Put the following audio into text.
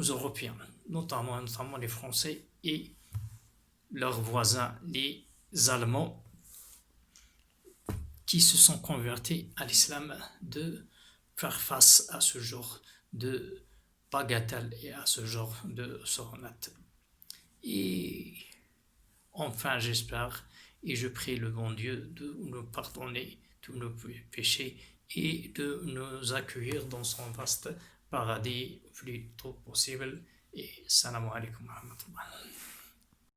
aux Européens, notamment les Français et leurs voisins, les Allemands, qui se sont convertis à l'islam, de faire face à ce genre de bagatelle et à ce genre de soronnette. Et enfin, j'espère et je prie le bon Dieu de nous pardonner tous nos péchés et de nous accueillir dans son vaste paradis le plus tôt possible. Et salam alaikum wa rahmatullah.